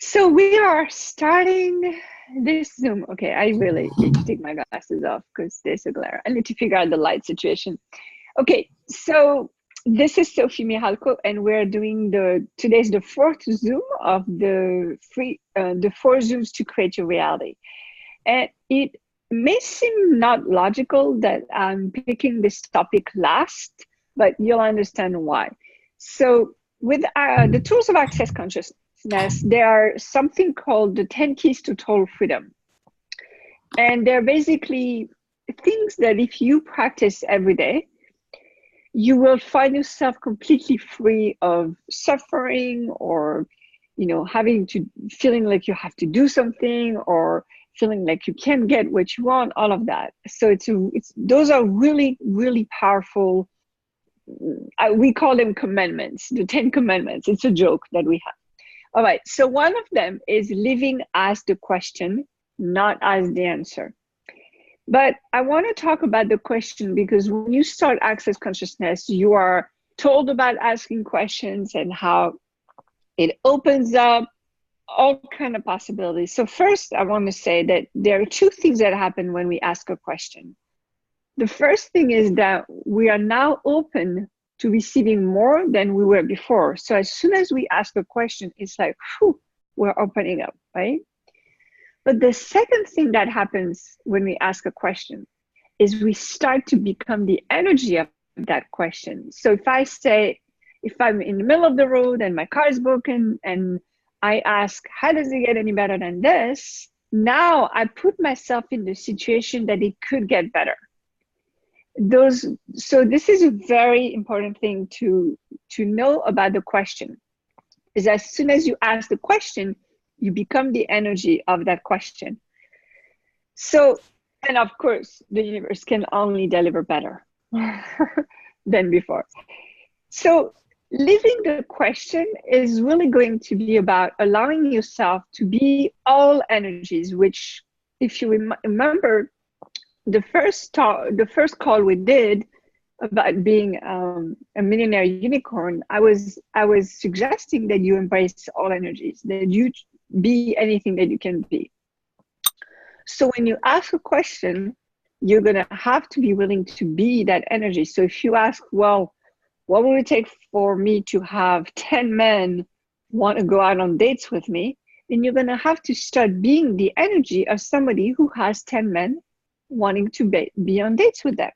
So we are starting this Zoom. Okay, I really need to take my glasses off because there's a glare. I need to figure out the light situation. Okay, so this is Sophie Mihalko, and we're doing today's the fourth Zoom of the four Zooms to create your reality. And it may seem not logical that I'm picking this topic last, but you'll understand why. So with the tools of access consciousness, there are something called the 10 keys to total freedom. And they're basically things that if you practice every day, you will find yourself completely free of suffering or having to feeling like you have to do something or feeling like you can't get what you want, all of that. So it's those are really, really powerful. We call them commandments, the 10 commandments. It's a joke that we have. All right, so one of them is living as the question, not as the answer. But I want to talk about the question because when you start Access Consciousness, you are told about asking questions and how it opens up all kind of possibilities. So first, I want to say that there are two things that happen when we ask a question. The first thing is that we are now open to receiving more than we were before. So as soon as we ask a question, it's like, whew, we're opening up, right? But the second thing that happens when we ask a question is we start to become the energy of that question. So if I'm in the middle of the road and my car is broken and I ask, how does it get any better than this? Now I put myself in the situation that it could get better. So this is a very important thing to know about the question, is as soon as you ask the question, you become the energy of that question. So, and of course, the universe can only deliver better than before. So living the question is really going to be about allowing yourself to be all energies, which if you remember the first call we did about being a millionaire unicorn, I was suggesting that you embrace all energies, that you be anything that you can be. So when you ask a question, you're going to have to be willing to be that energy. So if you ask, well, what will it take for me to have 10 men want to go out on dates with me? Then you're going to have to start being the energy of somebody who has 10 men wanting to be on dates with them.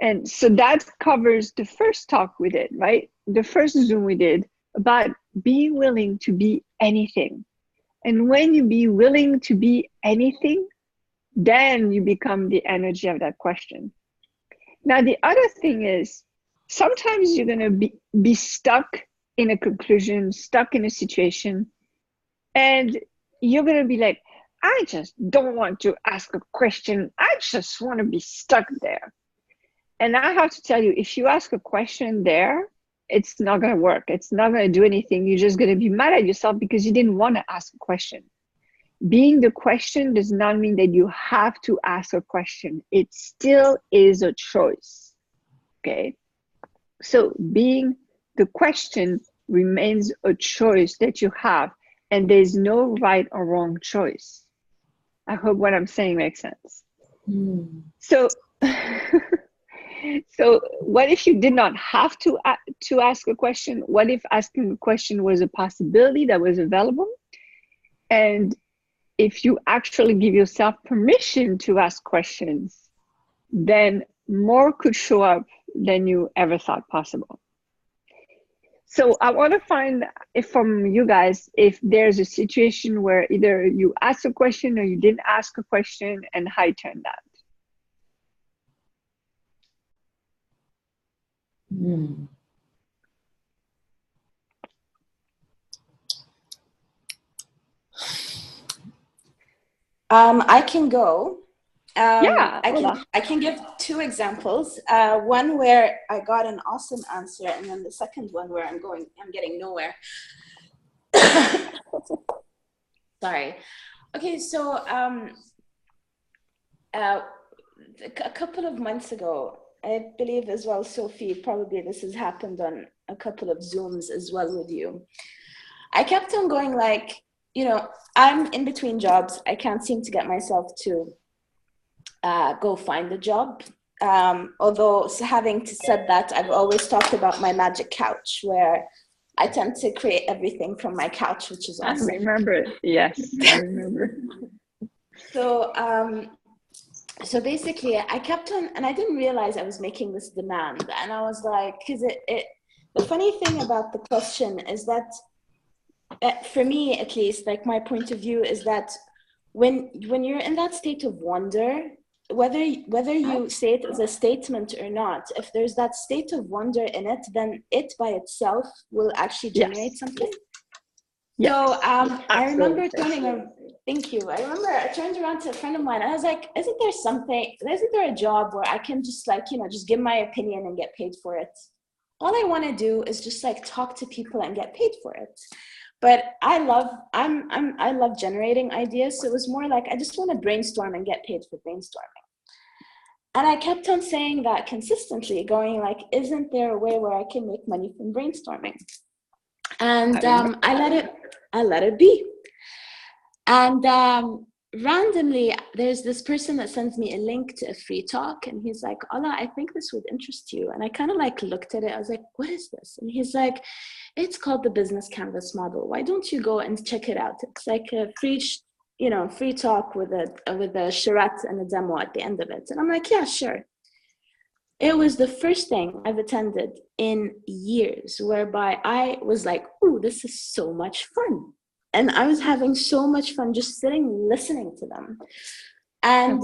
And so that covers the first talk we did, right? The first Zoom we did about being willing to be anything. And when you be willing to be anything, then you become the energy of that question. Now, the other thing is, sometimes you're going to be stuck in a conclusion, stuck in a situation, and you're going to be like, I just don't want to ask a question. I just want to be stuck there. And I have to tell you, if you ask a question there, it's not going to work. It's not going to do anything. You're just going to be mad at yourself because you didn't want to ask a question. Being the question does not mean that you have to ask a question. It still is a choice. Okay? So being the question remains a choice that you have, and there's no right or wrong choice. I hope what I'm saying makes sense. So so what if you did not have to ask a question? What if asking a question was a possibility that was available? And if you actually give yourself permission to ask questions, then more could show up than you ever thought possible. So I want to find from you guys if there's a situation where either you asked a question or you didn't ask a question, and how you turned that. I can go. Yeah, I can give two examples. One where I got an awesome answer, and then the second one where I'm getting nowhere. Sorry. Okay, so a couple of months ago, I believe as well, Sophie, probably this has happened on a couple of Zooms as well with you. I kept on going like, you know, I'm in between jobs. I can't seem to get myself to go find a job. Although having said that, I've always talked about my magic couch, where I tend to create everything from my couch, which is awesome. I remember. Yes, I remember. So, so basically, I kept on, and I didn't realize I was making this demand. And I was like, because the funny thing about the question is that, for me at least, like my point of view is that when you're in that state of wonder, whether you say it as a statement or not, if there's that state of wonder in it, then it by itself will actually generate something. Yes. So I remember thank you. I remember I turned around to a friend of mine and I was like, isn't there a job where I can just like, you know, just give my opinion and get paid for it? All I want to do is just like talk to people and get paid for it. But I love generating ideas. So it was more like, I just want to brainstorm and get paid for brainstorming. And I kept on saying that consistently, going like, isn't there a way where I can make money from brainstorming? And I let it be. And randomly, there's this person that sends me a link to a free talk, and he's like, Ola, I think this would interest you. And I kind of like looked at it. I was like, what is this? And he's like, it's called the Business Canvas Model. Why don't you go and check it out? It's like a free talk with a charrette and a demo at the end of it. And I'm like, yeah, sure. It was the first thing I've attended in years whereby I was like, ooh, this is so much fun. And I was having so much fun just sitting, listening to them. And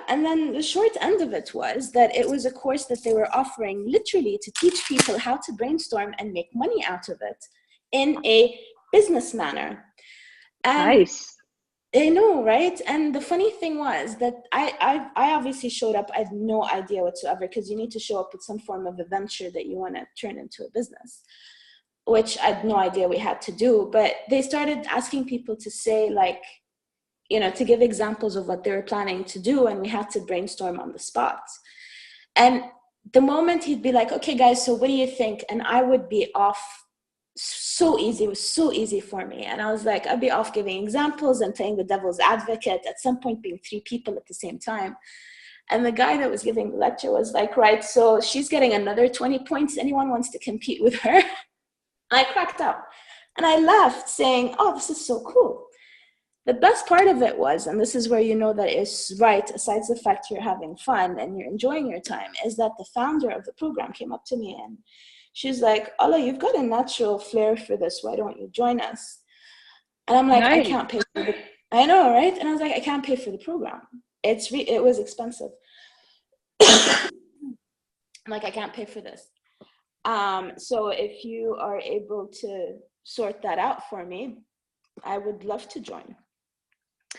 and then the short end of it was that it was a course that they were offering literally to teach people how to brainstorm and make money out of it in a business manner. And nice. I know, right? And the funny thing was that I obviously showed up. I had no idea whatsoever, because you need to show up with some form of a venture that you want to turn into a business, which I had no idea we had to do. But they started asking people to say, like, you know, to give examples of what they were planning to do, and we had to brainstorm on the spot. And the moment he'd be like, okay, guys, so what do you think? And I would be off. So easy. It was so easy for me. And I was like, I'd be off giving examples and playing the devil's advocate, at some point being 3 people at the same time. And the guy that was giving the lecture was like, right, so she's getting another 20 points. Anyone wants to compete with her? And I cracked up and I laughed, saying, oh, this is so cool. The best part of it was, and this is where you know that it's right, aside the fact you're having fun and you're enjoying your time, is that the founder of the program came up to me and she's like, Ola, you've got a natural flair for this. Why don't you join us? And I'm like, nice. I can't pay for the, I know, right? And I was like, I can't pay for the program. It was expensive. I'm like, I can't pay for this. So if you are able to sort that out for me, I would love to join.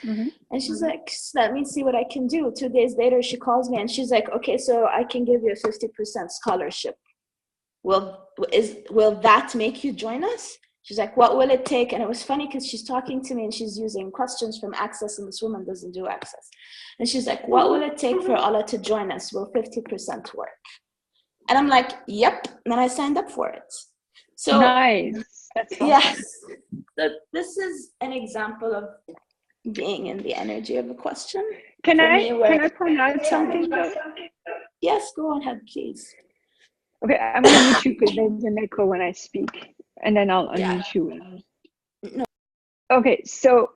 Mm-hmm. And she's like, let me see what I can do. 2 days later, she calls me and she's like, okay, so I can give you a 50% scholarship. Will that make you join us? She's like, what will it take? And it was funny because she's talking to me and she's using questions from Access, and this woman doesn't do Access. And she's like, what will it take for Ola to join us? Will 50% work? And I'm like, yep. And then I signed up for it. So nice. That's awesome. Yes. So this is an example of being in the energy of a question. Can I point out something? Yes, go ahead, please. Okay, I'm going to mute you because there's an echo when I speak, and then I'll unmute you. No. Okay, so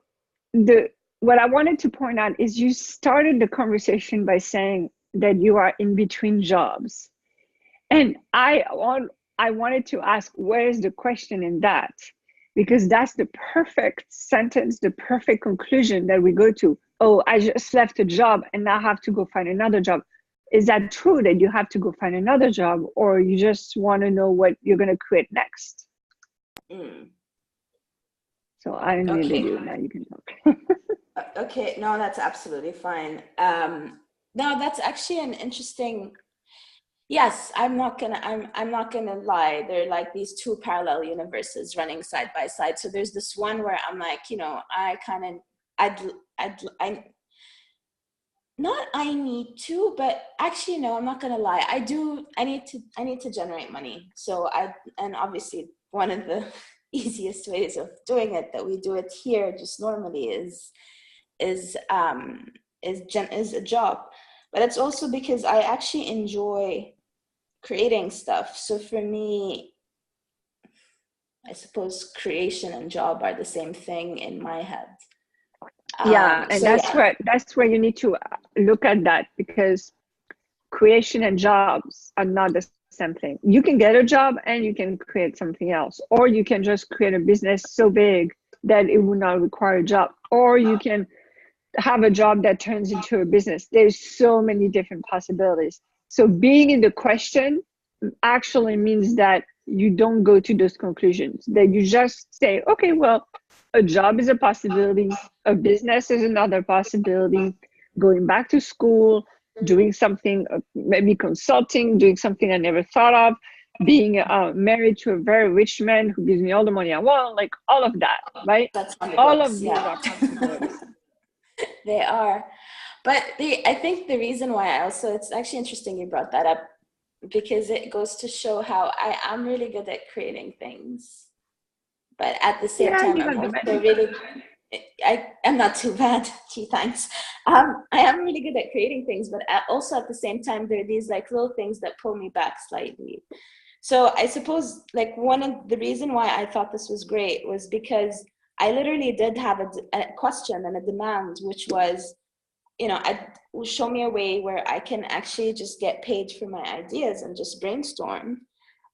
what I wanted to point out is you started the conversation by saying that you are in between jobs. And I wanted to ask, where is the question in that? Because that's the perfect sentence, the perfect conclusion that we go to. Oh, I just left a job and now have to go find another job. Is that true that you have to go find another job, or you just want to know what you're going to create next? So I didn't really do it. Now you can talk. Okay, no, that's absolutely fine. No, that's actually an interesting. Yes, I'm not gonna lie. They're like these 2 parallel universes running side by side. So there's this one where I'm like, you know, I need to, but actually, no, I'm not gonna lie. I need to generate money. So and obviously one of the easiest ways of doing it, that we do it here just normally, is a job. But it's also because I actually enjoy creating stuff. So for me, I suppose creation and job are the same thing in my head. Yeah, and So that's where you need to look at that, because creation and jobs are not the same thing. You can get a job and you can create something else, or you can just create a business so big that it would not require a job, or you can have a job that turns into a business. There's so many different possibilities. So being in the question actually means that you don't go to those conclusions, that you just say, okay, well, a job is a possibility, a business is another possibility, going back to school, doing something, maybe consulting, doing something I never thought of, being married to a very rich man who gives me all the money I want, like all of that, right? that's on the All books, of these yeah. are possibilities. They are. But I think the reason why it's actually interesting you brought that up, because it goes to show how I am really good at creating things. But at the same time, I'm also really, I'm not too bad. Gee, thanks. I am really good at creating things, but also at the same time, there are these like little things that pull me back slightly. So I suppose like one of the reason why I thought this was great was because I literally did have a question and a demand, which was, show me a way where I can actually just get paid for my ideas and just brainstorm.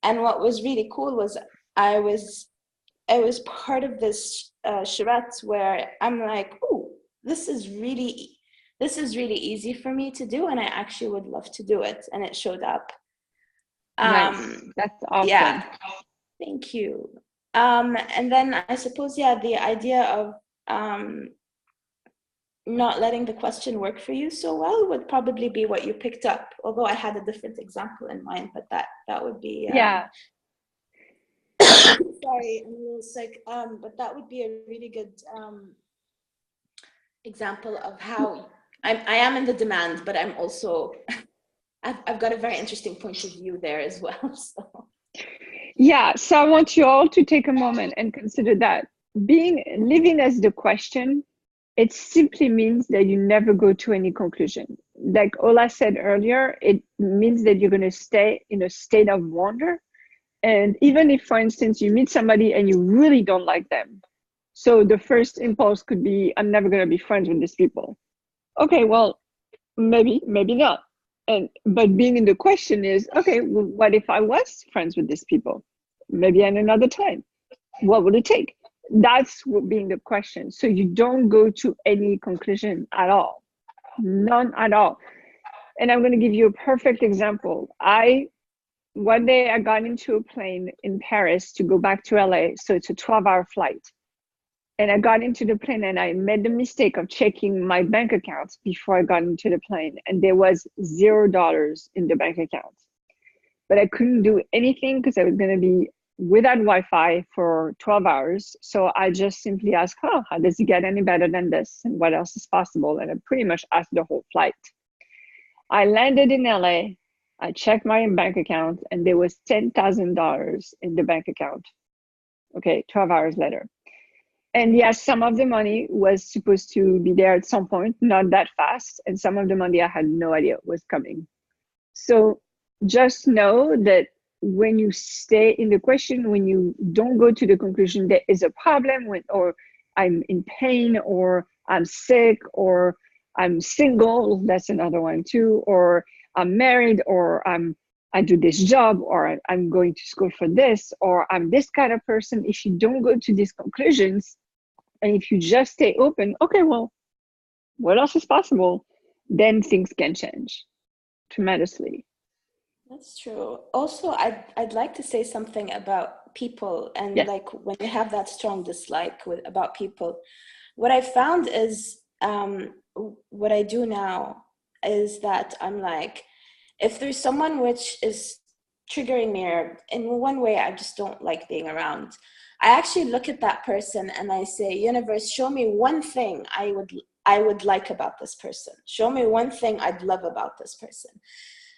And what was really cool was I was part of this charrette where I'm like, oh, this is really easy for me to do, and I actually would love to do it, and it showed up. Nice. That's awesome. Yeah, thank you. And then I suppose, yeah, the idea of not letting the question work for you so well would probably be what you picked up, although I had a different example in mind, but that would be yeah. Sorry, I'm a little sick. But that would be a really good example of how I am in the demand, but I'm also I've got a very interesting point of view there as well. So Yeah, so I want you all to take a moment and consider that living as the question, it simply means that you never go to any conclusion. Like Ola said earlier, it means that you're going to stay in a state of wonder. And even if, for instance, you meet somebody and you really don't like them, so the first impulse could be, I'm never going to be friends with these people. Okay, well, maybe not. But being in the question is, okay, well, what if I was friends with these people? Maybe at another time. What would it take? That's what being the question. So you don't go to any conclusion at all. None at all. And I'm going to give you a perfect example. One day I got into a plane in Paris to go back to LA. So it's a 12-hour flight. And I got into the plane and I made the mistake of checking my bank account before I got into the plane. And there was $0 in the bank account. But I couldn't do anything because I was going to be without Wi-Fi for 12 hours. So I just simply asked, how does it get any better than this? And what else is possible? And I pretty much asked the whole flight. I landed in LA. I checked my bank account and there was $10,000 in the bank account. Okay, 12 hours later. And yes, some of the money was supposed to be there at some point, not that fast. And some of the money I had no idea was coming. So just know that when you stay in the question, when you don't go to the conclusion there is a problem or I'm in pain or I'm sick or I'm single, that's another one too, or I'm married or I do this job or I'm going to school for this or I'm this kind of person. If you don't go to these conclusions and if you just stay open, okay, well, what else is possible? Then things can change tremendously. that's true. Also, I'd like to say something about people and Yes. like when you have that strong dislike about people. What I found is what I do now is that I'm like, if there's someone which is triggering me or in one way I just don't like being around, I actually look at that person and I say, universe, show me one thing I would like about this person. Show me one thing I'd love about this person.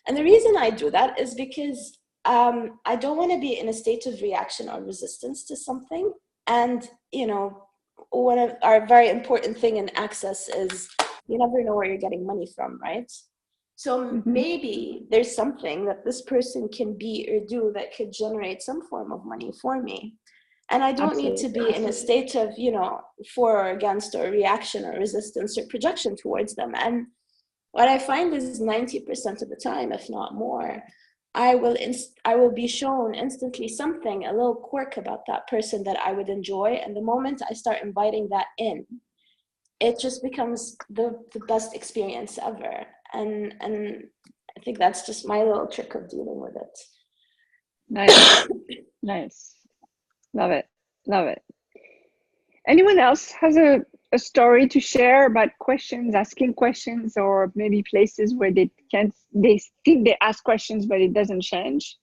And the reason I do that is because I don't want to be in a state of reaction or resistance to something. And, one of our very important thing in access is you never know where you're getting money from, right? So maybe there's something that this person can be or do that could generate some form of money for me. And I don't need to be in a state of, for or against or reaction or resistance or projection towards them. And what I find is 90% of the time, if not more, I will be shown instantly something, a little quirk about that person that I would enjoy. And the moment I start inviting that in, it just becomes the best experience ever. And I think that's just my little trick of dealing with it. Nice. Nice. Love it. Love it. Anyone else has a story to share about questions, asking questions, or maybe places where they think they ask questions, but it doesn't change?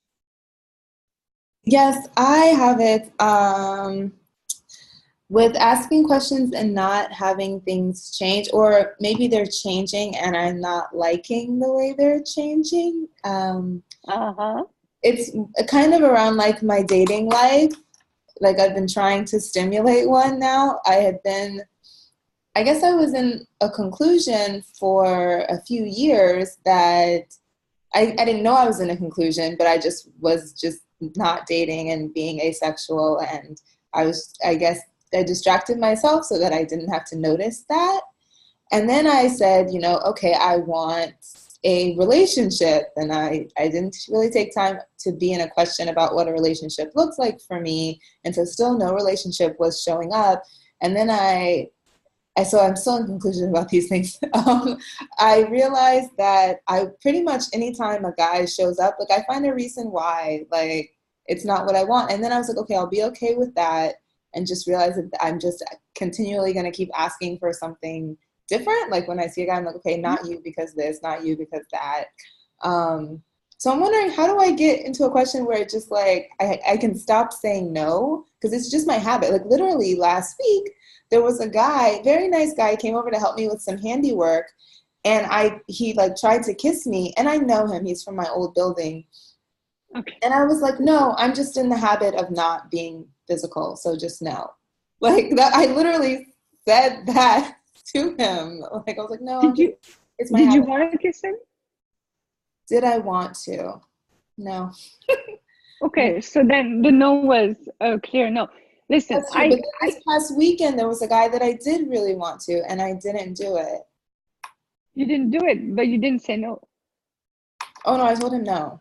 Yes, I have it. With asking questions and not having things change, or maybe they're changing and I'm not liking the way they're changing. It's kind of around like my dating life. Like I've been trying to stimulate one now. I guess I was in a conclusion for a few years that I didn't know I was in a conclusion, but I just was just not dating and being asexual. And I guess I distracted myself so that I didn't have to notice that. And then I said, okay, I want a relationship. And I didn't really take time to be in a question about what a relationship looks like for me. And so still no relationship was showing up. And then so I'm still in conclusion about these things. I realized that I pretty much anytime a guy shows up, like I find a reason why, like it's not what I want. And then I was like, okay, I'll be okay with that. And just realize that I'm just continually going to keep asking for something different. Like when I see a guy, I'm like, okay, not you because this, not you because that. So I'm wondering, how do I get into a question where it's just like, I can stop saying no? Because it's just my habit. Like literally last week, there was a guy, very nice guy, came over to help me with some handiwork. And he like tried to kiss me. And I know him, he's from my old building. Okay. And I was like, no, I'm just in the habit of not being physical. So just no. Like that, I literally said that to him. Like I was like, no, it's my habit. Did you want to kiss him? Did I want to? No. Okay, so then the no was a clear no. Listen, this past weekend there was a guy that I did really want to, and I didn't do it. You didn't do it, but you didn't say no. Oh no, I told him no.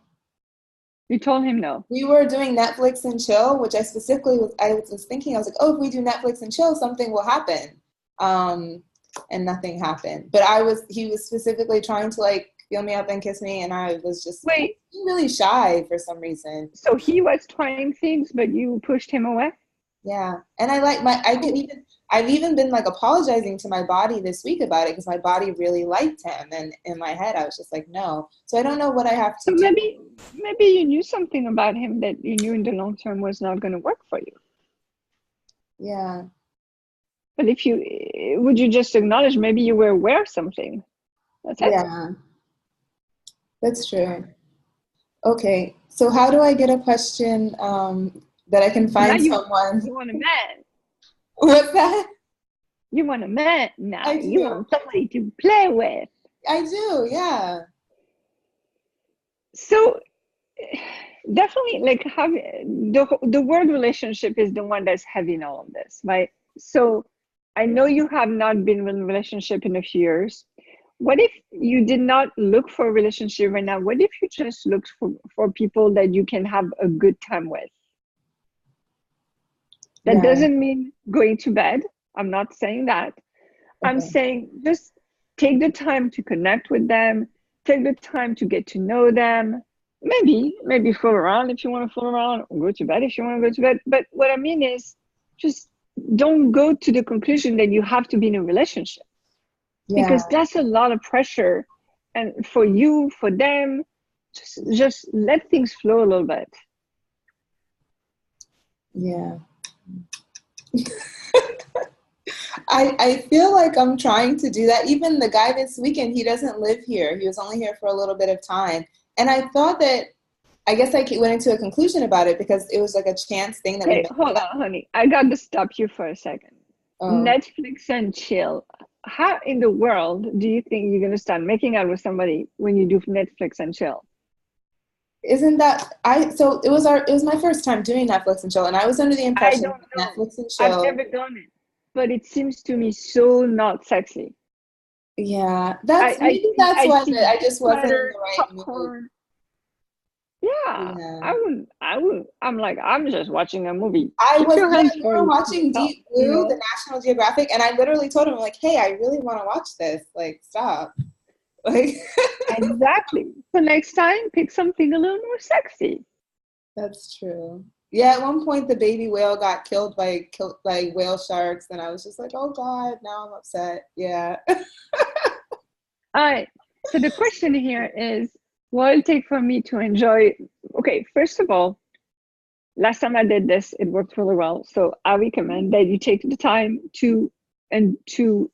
You told him no. We were doing Netflix and chill, which I specifically was thinking, I was like, oh, if we do Netflix and chill, something will happen. And nothing happened. But he was specifically trying to like feel me up and kiss me, and I was just really shy for some reason. So he was trying things, but you pushed him away? Yeah. And I've even been like apologizing to my body this week about it because my body really liked him, and in my head I was just like, no. So I don't know what I have to do. Maybe you knew something about him that you knew in the long term was not going to work for you. Yeah. But would you just acknowledge maybe you were aware of something? That's it. Yeah. That's true. Okay. So how do I get a question that I can find someone? You want a man. What's that? You want a man now. I do. You want somebody to play with. I do, yeah. So definitely like the word relationship is the one that's heavy in all of this, right? So I know you have not been in a relationship in a few years. What if you did not look for a relationship right now? What if you just looked for people that you can have a good time with? That doesn't mean going to bed. I'm not saying that. Okay. I'm saying just take the time to connect with them. Take the time to get to know them. Maybe fool around if you want to fool around, or go to bed if you want to go to bed. But what I mean is just don't go to the conclusion that you have to be in a relationship. Yeah. Because that's a lot of pressure. And for you, for them, just let things flow a little bit. Yeah. I feel like I'm trying to do that. Even the guy this weekend, he doesn't live here. He was only here for a little bit of time. And I thought that I guess I went into a conclusion about it because it was like a chance thing that we Okay, met. hold on, honey. I got to stop you for a second. Oh. Netflix and chill. How in the world do you think you're gonna start making out with somebody when you do Netflix and chill? Isn't that so it was my first time doing Netflix and chill, and I was under the I impression don't that know. Netflix and I've chill. never done it, but it seems to me so not sexy. Yeah, I that's I why see I just wasn't in butter, the right mood. popcorn. Yeah, Yeah. I wouldn't. I'm like, I'm just watching a movie. We Hands for were watching yourself, Deep Blue, the know? National Geographic, and I literally told him, like, hey, I really want to watch this. Like, stop. Like, Exactly. So next time, pick something a little more sexy. that's true. Yeah, at one point the baby whale got killed by whale sharks, and I was just like, oh God, now I'm upset. Yeah. All right. So the question here is, what will it take for me to enjoy? Okay, first of all, last time I did this, it worked really well. So I recommend that you take the time to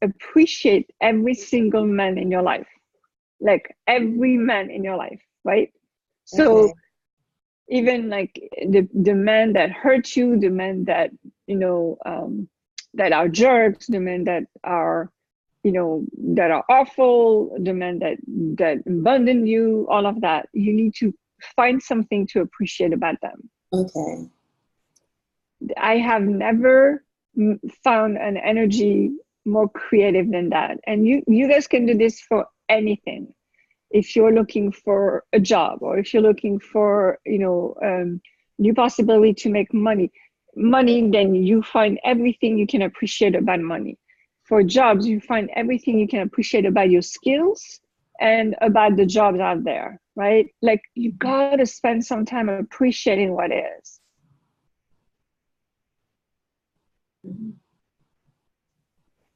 appreciate every single man in your life, like every man in your life, right? So Okay. even like the men that hurt you, the men that that are jerks, the men that are that are awful, the men that abandon you, all of that, you need to find something to appreciate about them. Okay. I have never found an energy more creative than that. And you guys can do this for anything. If you're looking for a job, or if you're looking for new possibility to make money, then you find everything you can appreciate about money. For jobs, you find everything you can appreciate about your skills and about the jobs out there, right? Like, you gotta spend some time appreciating what is. Mm-hmm.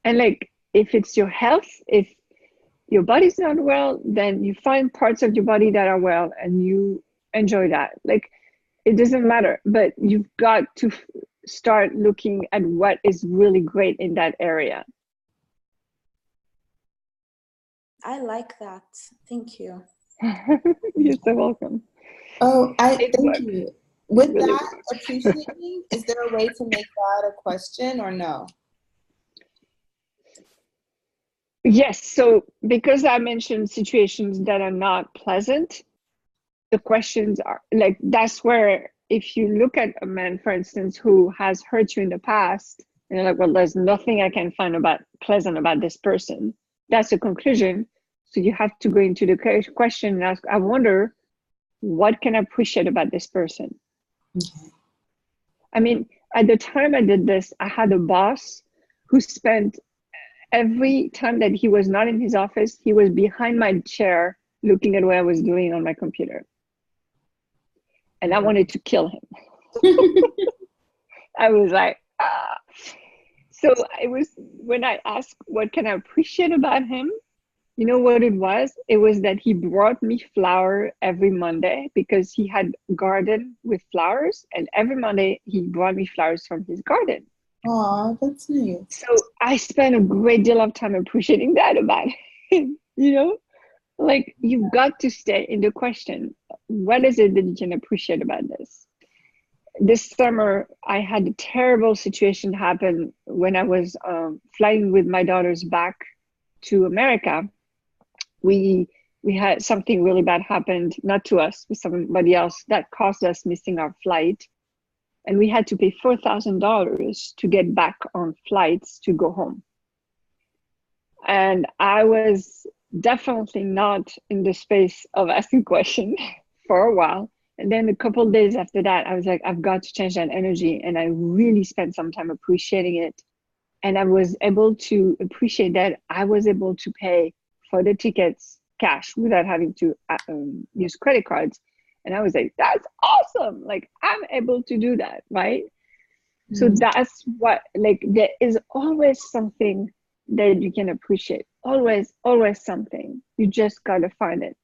And like, if it's your health, if your body's not well, then you find parts of your body that are well and you enjoy that. Like, it doesn't matter, but you've got to start looking at what is really great in that area. I like that. Thank you. You're so welcome. Oh, thank works. you. With Really that, works. appreciating, is there a way to make that a question or no? Yes. So because I mentioned situations that are not pleasant, the questions are like, that's where, if you look at a man, for instance, who has hurt you in the past, and you're like, well, there's nothing I can find pleasant about this person. That's the conclusion. So you have to go into the question and ask, I wonder, what can I appreciate about this person? Okay. I mean, at the time I did this, I had a boss who spent every time that he was not in his office, he was behind my chair looking at what I was doing on my computer. And I wanted to kill him. I was like, ah. So it was, when I asked, what can I appreciate about him? You know what it was? It was that he brought me flour every Monday, because he had a garden with flowers. And every Monday he brought me flowers from his garden. Aw, that's nice. So I spent a great deal of time appreciating that about him, Like, you've got to stay in the question, what is it that you can appreciate about this? This summer, I had a terrible situation happen when I was flying with my daughters back to America. We had something really bad happened, not to us, with somebody else, that caused us missing our flight. And we had to pay $4,000 to get back on flights to go home. And I was definitely not in the space of asking questions for a while. And then a couple of days after that, I was like, I've got to change that energy. And I really spent some time appreciating it. And I was able to appreciate that I was able to pay for the tickets cash without having to use credit cards. And I was like, that's awesome. Like, I'm able to do that, right? Mm-hmm. So that's what, like, there is always something that you can appreciate. Always something. You just gotta find it.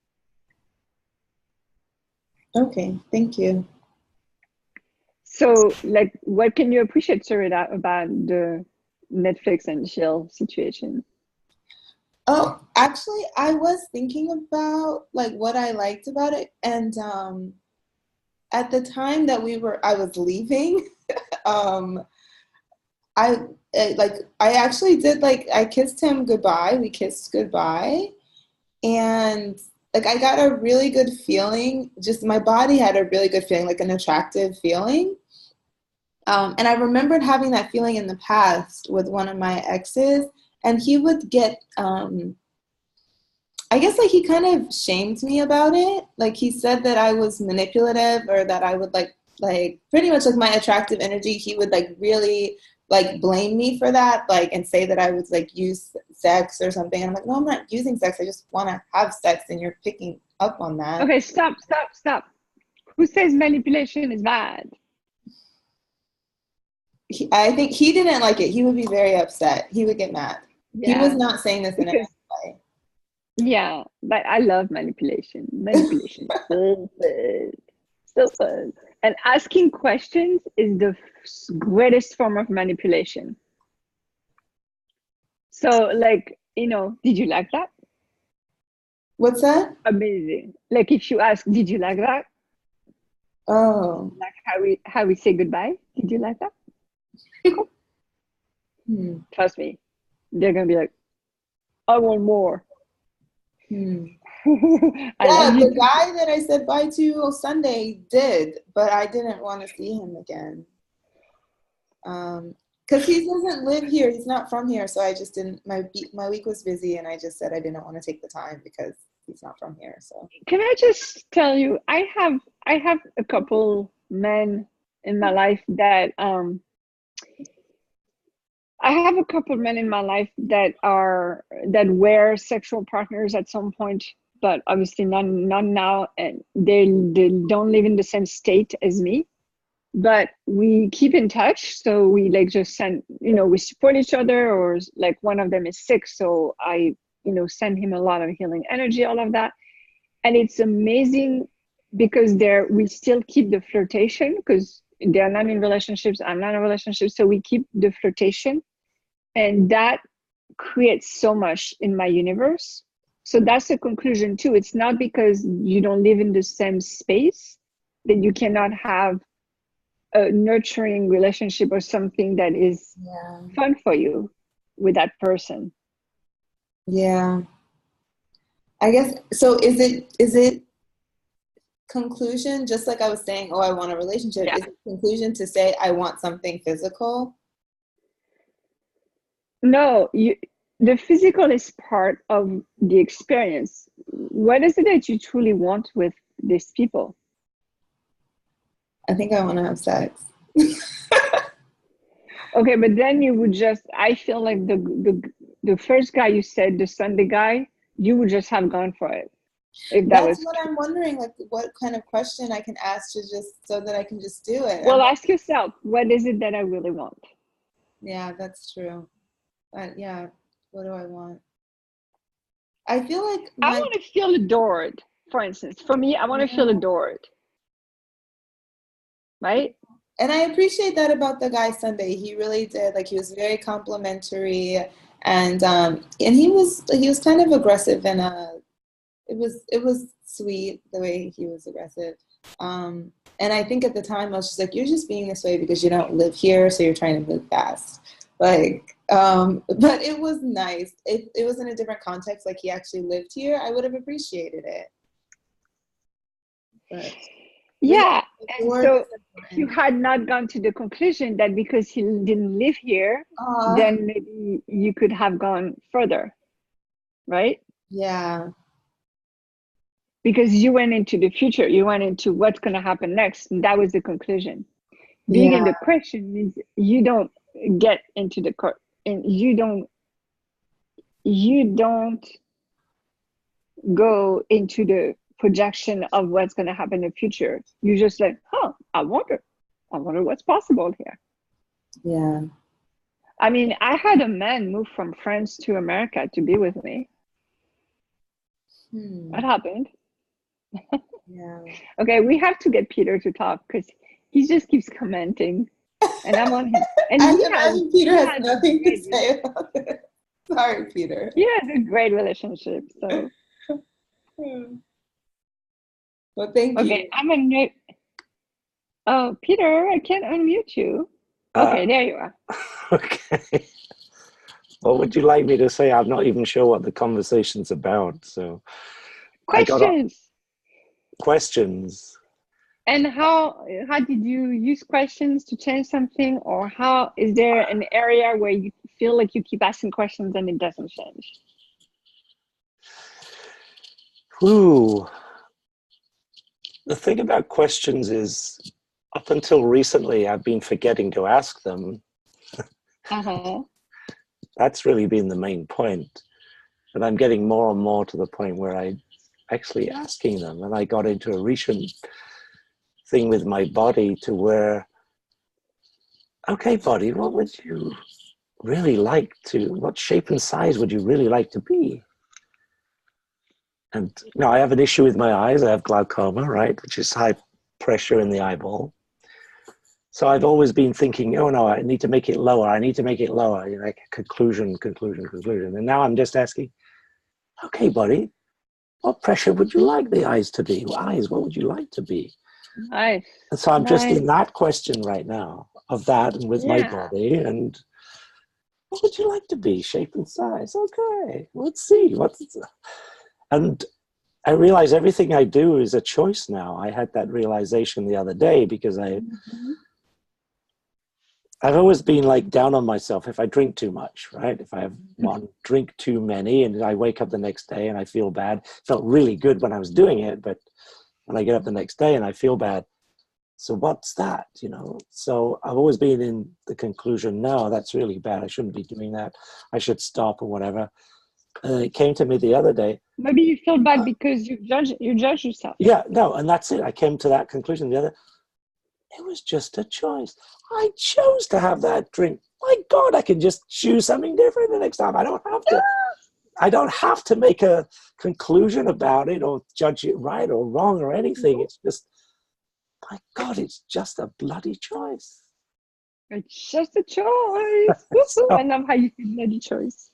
Okay, thank you. So, like, what can you appreciate, Sarita, about the Netflix and chill situation? Oh, actually, I was thinking about like what I liked about it, and at the time that I was leaving, I actually did, like, I kissed him goodbye. We kissed goodbye. And like, I got a really good feeling. Just my body had a really good feeling, like an attractive feeling. And I remembered having that feeling in the past with one of my exes, and he would get, I guess, like, he kind of shamed me about it. Like, he said that I was manipulative, or that I would like pretty much like my attractive energy. He would like really like blame me for that, like, and say that I would like use sex or something. And I'm like, no, I'm not using sex. I just want to have sex, and you're picking up on that. Okay, stop. Who says manipulation is bad? I think he didn't like it. He would be very upset. He would get mad. Yeah. He was not saying this in a nice way. Yeah, but I love manipulation. Manipulation is so fun. So fun. And asking questions is the greatest form of manipulation. So, like, did you like that? What's that? Amazing. Like, if you ask, did you like that? Oh. Like how we say goodbye. Did you like that? Trust me, they're gonna be like, I want more. Yeah, the guy that I said bye to on Sunday did, but I didn't want to see him again. Because he doesn't live here. He's not from here, so I just didn't. My week was busy, and I just said I didn't want to take the time because he's not from here. So can I just tell you, I have a couple men in my life that I have a couple men in my life that were sexual partners at some point, but obviously not now, and they don't live in the same state as me. But we keep in touch, so we like just send, we support each other, or like one of them is sick, so I send him a lot of healing energy, all of that. And it's amazing because we still keep the flirtation, because they're not in relationships, I'm not in a relationship, so we keep the flirtation. And that creates so much in my universe. So that's the conclusion too. It's not because you don't live in the same space that you cannot have a nurturing relationship or something that is fun for you with that person. Yeah. I guess, so is it conclusion, just like I was saying, I want a relationship, is it conclusion to say I want something physical? No, the physical is part of the experience. What is it that you truly want with these people? I think I want to have sex. Okay, but then you would I feel like the first guy you said, the Sunday guy, you would just have gone for it. If That's what I'm wondering, like what kind of question I can ask to just so that I can just do it. Well, ask yourself, what is it that I really want? Yeah, that's true. Yeah, what do I want? I feel like I want to feel adored, for instance. For me, I want to feel adored. Right? And I appreciate that about the guy Sunday. He really did. Like, he was very complimentary, and he was kind of aggressive, and it was sweet the way he was aggressive. And I think at the time I was just like, you're just being this way because you don't live here, so you're trying to move fast. Like, but it was nice. It was in a different context. Like, he actually lived here, I would have appreciated it. But yeah, and so if you had not gone to the conclusion that because he didn't live here, then maybe you could have gone further, right? Yeah. Because you went into the future, you went into what's going to happen next, and that was the conclusion. Being in the question means you don't get into the and you don't go into the projection of what's going to happen in the future. You just like, I wonder what's possible here. Yeah. I mean, I had a man move from France to America to be with me. What happened? Yeah. Okay, we have to get Peter to talk because he just keeps commenting, and I'm on him. And I imagine Peter has nothing to say about it. Sorry, Peter. He has a great relationship, so. Well, thank you. Okay, I'm a Oh, Peter, I can't unmute you. Okay, there you are. Okay. What would you like me to say? I'm not even sure what the conversation's about. So I got Questions. questions. And how did you use questions to change something, or how is there an area where you feel like you keep asking questions and it doesn't change? Ooh. The thing about questions is, up until recently, I've been forgetting to ask them. Uh-huh. That's really been the main point. But I'm getting more and more to the point where I'm actually asking them. And I got into a recent thing with my body to where, okay, body, what would you really like to, what shape and size would you really like to be? And I have an issue with my eyes. I have glaucoma, right, which is high pressure in the eyeball. So I've always been thinking, oh no, I need to make it lower. I need to make it lower. Like conclusion. And now I'm just asking, okay, buddy, what pressure would you like the eyes to be? What would you like to be? Nice. And so I'm just Nice. in that question right now of that and with my body. And what would you like to be? Shape and size. Okay, let's see. And I realize everything I do is a choice now. I had that realization the other day because I've always been like down on myself if I drink too much, right? If I have one drink too many and I wake up the next day and I feel bad. It felt really good when I was doing it, but when I get up the next day and I feel bad. So what's that, So I've always been in the conclusion, no, that's really bad. I shouldn't be doing that. I should stop or whatever. And it came to me the other day. Maybe you feel bad because you judge yourself. Yeah, no, and that's it. I came to that conclusion it was just a choice. I chose to have that drink. My God, I can just choose something different the next time. I don't have to make a conclusion about it or judge it right or wrong or anything. It's just, my God, it's just a bloody choice. It's just a choice. I love how you say bloody choice.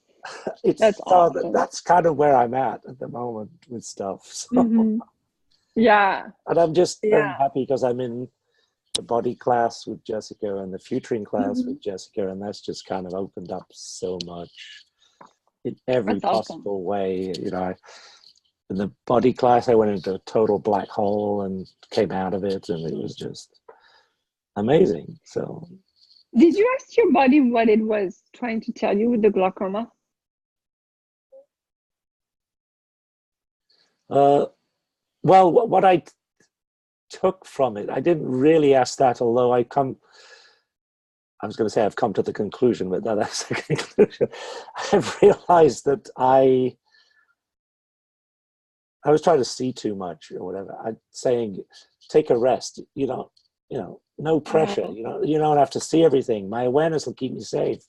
That's awesome. That's kind of where I'm at the moment with stuff. So. Yeah. And I'm just very happy because I'm in the body class with Jessica and the futuring class with Jessica, and that's just kind of opened up so much in every possible way. In the body class, I went into a total black hole and came out of it, and it was just amazing. So, did you ask your body what it was trying to tell you with the glaucoma? Well, what I took from it, I didn't really ask that, although I was going to say I've come to the conclusion, but that's the conclusion. I've realized that I was trying to see too much or whatever. I'm saying, take a rest. No pressure. You don't have to see everything. My awareness will keep me safe.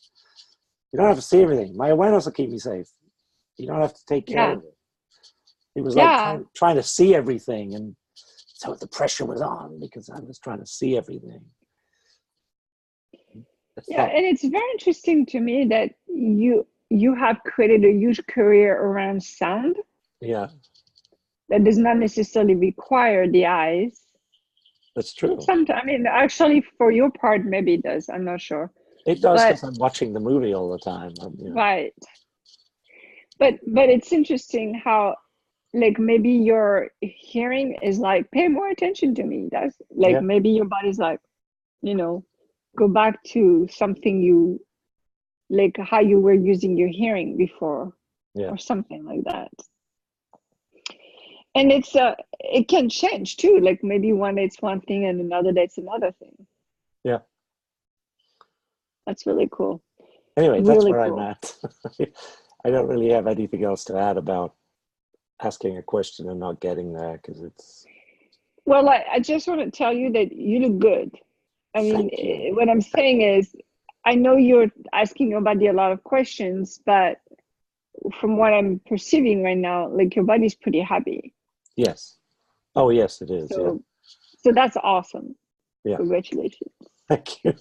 You don't have to see everything. My awareness will keep me safe. You don't have to take care of it. It was like trying to see everything, and so the pressure was on because I was trying to see everything. And it's very interesting to me that you have created a huge career around sound. Yeah. That does not necessarily require the eyes. That's true. Sometimes, actually, for your part, maybe it does. I'm not sure. It does because I'm watching the movie all the time. Right. But it's interesting how, like, maybe your hearing is like, pay more attention to me. That's like, maybe your body's like, go back to something you, like how you were using your hearing before or something like that. And it can change too. Like maybe one day it's one thing and another day it's another thing. Yeah. That's really cool. Anyway, that's where I'm at. I don't really have anything else to add about asking a question and not getting there because it's. Well, I just want to tell you that you look good. I mean, what I'm saying is, I know you're asking your body a lot of questions, but from what I'm perceiving right now, like your body's pretty happy. Yes. Oh, yes, it is. So that's awesome. Yeah. Congratulations. Thank you.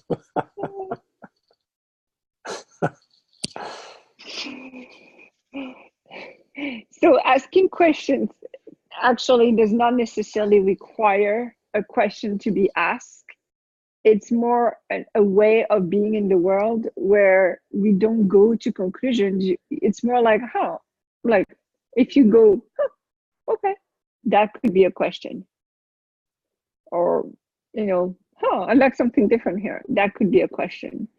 So asking questions actually does not necessarily require a question to be asked. it's more a way of being in the world where we don't go to conclusions. It's more like, huh, like if you go, huh, okay, that could be a question. Or, you know, huh, I'd like something different here. That could be a question.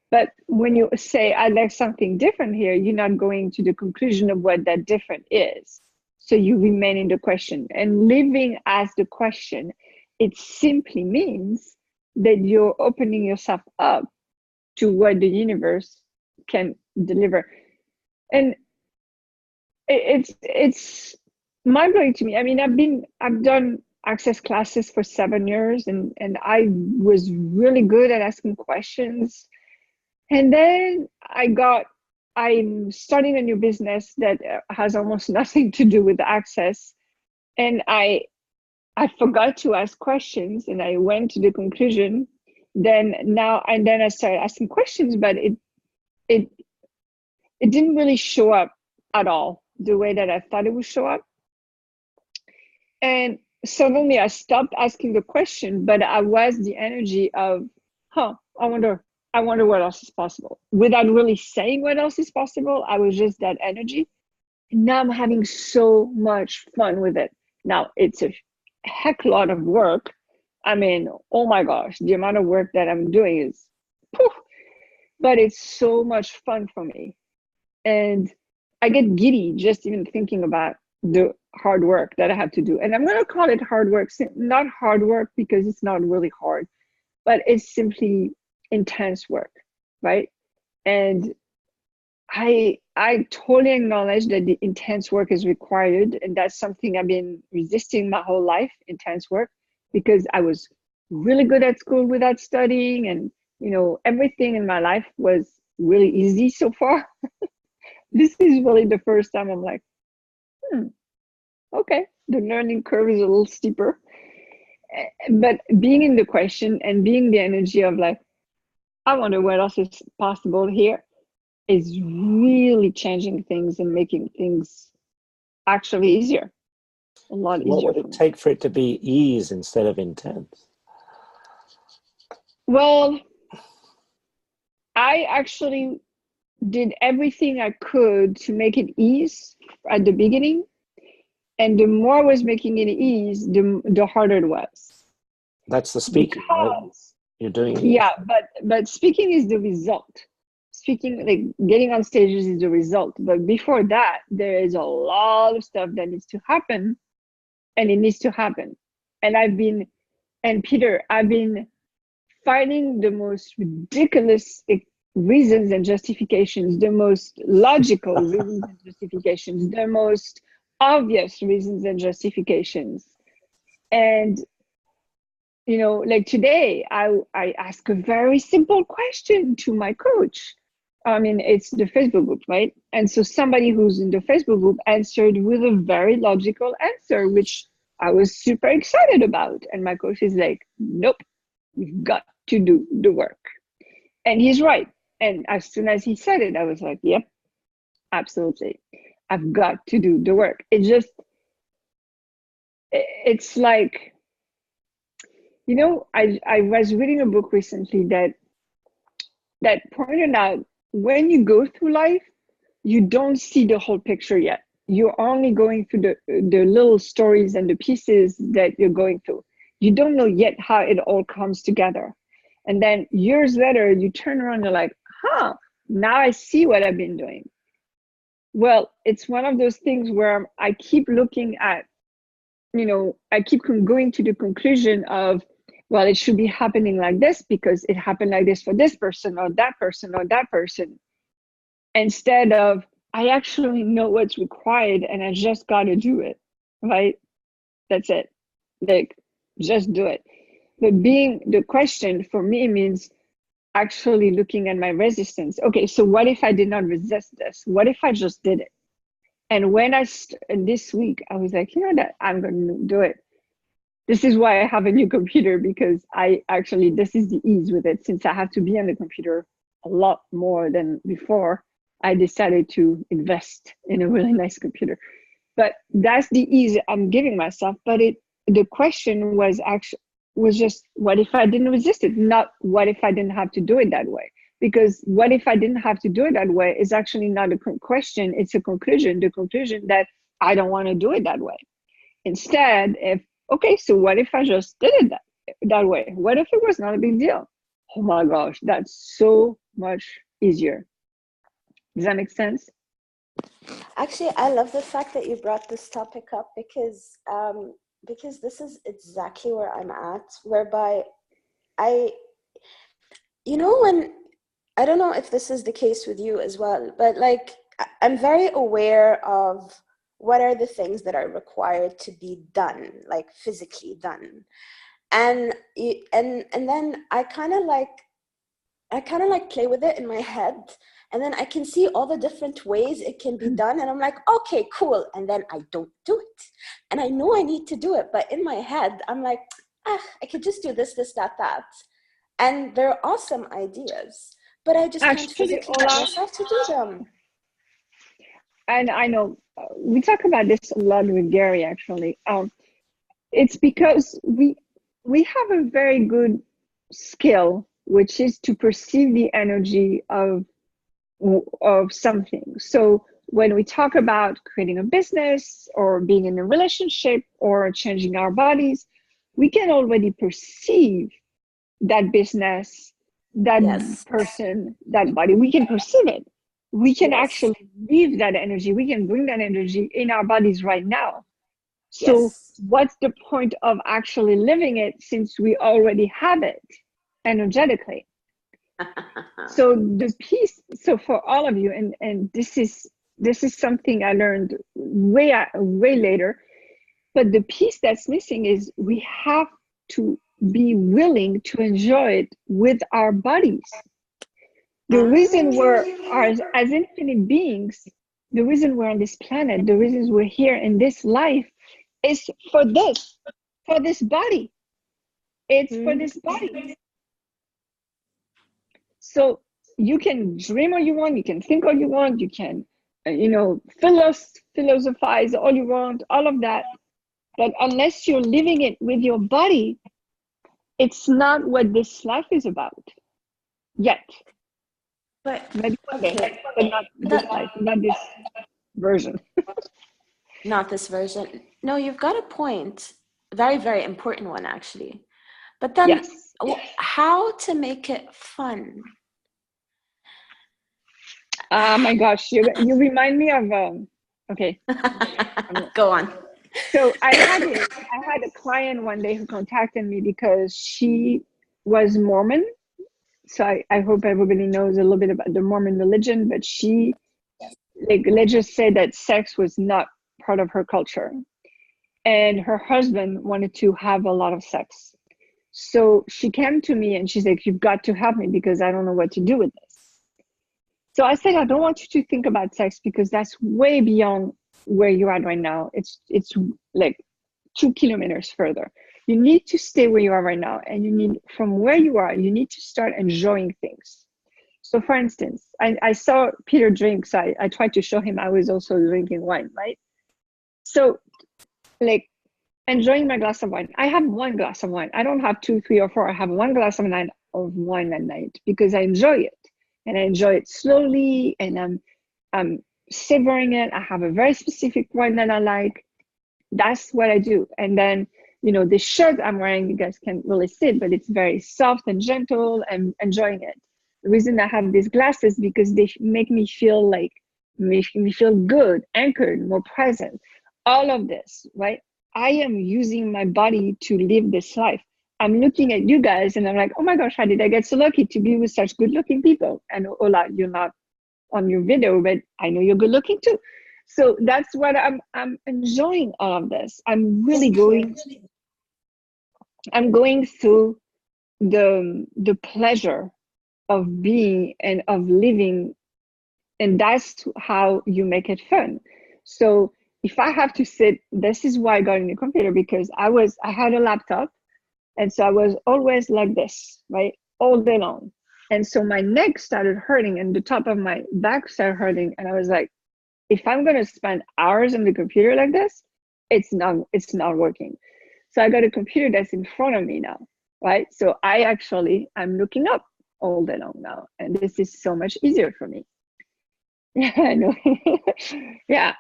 But when you say, I'd like something different here, you're not going to the conclusion of what that different is. So you remain in the question. And living as the question, it simply means that you're opening yourself up to what the universe can deliver. And it's mind-blowing to me. I mean, I've done access classes for 7 years, and I was really good at asking questions. And then I'm starting a new business that has almost nothing to do with access. And I forgot to ask questions, and I went to the conclusion. Then I started asking questions, but it didn't really show up at all the way that I thought it would show up. And suddenly I stopped asking the question, but I was the energy of, huh, I wonder what else is possible. Without really saying what else is possible, I was just that energy. And now I'm having so much fun with it. Now it's a heck lot of work. I mean, oh my gosh, the amount of work that I'm doing is, poof, but it's so much fun for me. And I get giddy just even thinking about the hard work that I have to do. And I'm going to call it hard work, not hard work because it's not really hard, but it's simply intense work, right? And I totally acknowledge that the intense work is required, and that's something I've been resisting my whole life, intense work, because I was really good at school without studying, and you know, everything in my life was really easy so far. This is really the first time I'm like, okay, the learning curve is a little steeper. But being in the question and being the energy of like, I wonder what else is possible here, is really changing things and making things actually easier. A lot easier. What would it take for it to be ease instead of intense? Well, I actually did everything I could to make it ease at the beginning. And the more I was making it ease, the harder it was. That's the speaking, right? You're doing it. Yeah, but speaking is the result. Speaking, like getting on stages, is the result. But before that, there is a lot of stuff that needs to happen, and it needs to happen. And Peter, I've been finding the most ridiculous reasons and justifications, the most logical reasons and justifications, the most obvious reasons and justifications. And you know, like today, I ask a very simple question to my coach. I mean, it's the Facebook group, right? And so somebody who's in the Facebook group answered with a very logical answer, which I was super excited about. And my coach is like, nope, you've got to do the work. And he's right. And as soon as he said it, I was like, yep, absolutely. I've got to do the work. It's like, you know, I was reading a book recently that pointed out when you go through life, you don't see the whole picture yet. You're only going through the little stories and the pieces that you're going through. You don't know yet how it all comes together. And then years later, you turn around and you're like, huh, now I see what I've been doing. Well, it's one of those things where I keep looking at, you know, I keep going to the conclusion of, well, it should be happening like this because it happened like this for this person or that person or that person. Instead of, I actually know what's required and I just got to do it, right? That's it. Like, just do it. But being the question for me means actually looking at my resistance. Okay, so what if I did not resist this? What if I just did it? And when this week, I was like, you know that I'm going to do it. This is why I have a new computer, because this is the ease with it. Since I have to be on the computer a lot more than before, I decided to invest in a really nice computer. But that's the ease I'm giving myself. But the question was actually, was just, what if I didn't resist it? Not what if I didn't have to do it that way? Because what if I didn't have to do it that way is actually not a question, it's a conclusion. The conclusion that I don't want to do it that way. Instead, okay, so what if I just did it that way? What if it was not a big deal? Oh my gosh, that's so much easier. Does that make sense? Actually, I love the fact that you brought this topic up because this is exactly where I'm at, whereby when, I don't know if this is the case with you as well, but like I'm very aware of what are the things that are required to be done, like physically done. And then I kind of like play with it in my head, and then I can see all the different ways it can be done, and I'm like, okay, cool. And then I don't do it, and I know I need to do it, but in my head I'm like, I could just do this, that, and they're awesome ideas, but I just can't physically get myself to do them. And I know we talk about this a lot with Gary, actually. It's because we have a very good skill, which is to perceive the energy of something. So when we talk about creating a business or being in a relationship or changing our bodies, we can already perceive that business, that person, that body. We can perceive it. We can actually live that energy. We can bring that energy in our bodies right now. So what's the point of actually living it, since we already have it energetically? So the piece, so for all of you, and this is something I learned way later, but the piece that's missing is we have to be willing to enjoy it with our bodies. The reason we're as infinite beings, the reason we're on this planet, the reason we're here in this life is for this body. It's for this body. So you can dream all you want, you can think all you want, you can, philosophize all you want, all of that. But unless you're living it with your body, it's not what this life is about yet. But maybe okay, but not this life, not this version. Not this version. No, you've got a point. Very, very important one, actually. But then how to make it fun? Oh my gosh, you remind me of okay. Go on. So I had a client one day who contacted me because she was Mormon. So I hope everybody knows a little bit about the Mormon religion, but she, let's just say that sex was not part of her culture. And her husband wanted to have a lot of sex. So she came to me and she's like, you've got to help me because I don't know what to do with this. So I said, I don't want you to think about sex because that's way beyond where you're at right now. It's like 2 kilometers further. You need to stay where you are right now. And you need, from where you are, you need to start enjoying things. So for instance, I saw Peter drink, so I tried to show him I was also drinking wine, right? So like enjoying my glass of wine. I have 1 glass of wine. I don't have 2, 3, or 4. I have 1 glass of wine at night because I enjoy it. And I enjoy it slowly, and I'm savoring it. I have a very specific wine that I like. That's what I do. And then, the shirt I'm wearing, you guys can't really see it, but it's very soft and gentle, and enjoying it. The reason I have these glasses because they make me feel good, anchored, more present. All of this, right? I am using my body to live this life. I'm looking at you guys and I'm like, oh my gosh, how did I get so lucky to be with such good looking people? And Ola, you're not on your video, but I know you're good looking too. So that's what I'm enjoying all of this. I'm really going through the pleasure of being and of living. And that's how you make it fun. So if I have to sit, this is why I got in the computer, because I had a laptop. And so I was always like this, right? All day long. And so my neck started hurting and the top of my back started hurting. And I was like, if I'm going to spend hours on the computer like this, it's not working. So I got a computer that's in front of me now, right? So I'm looking up all day long now, and this is so much easier for me. Yeah, I know. Yeah,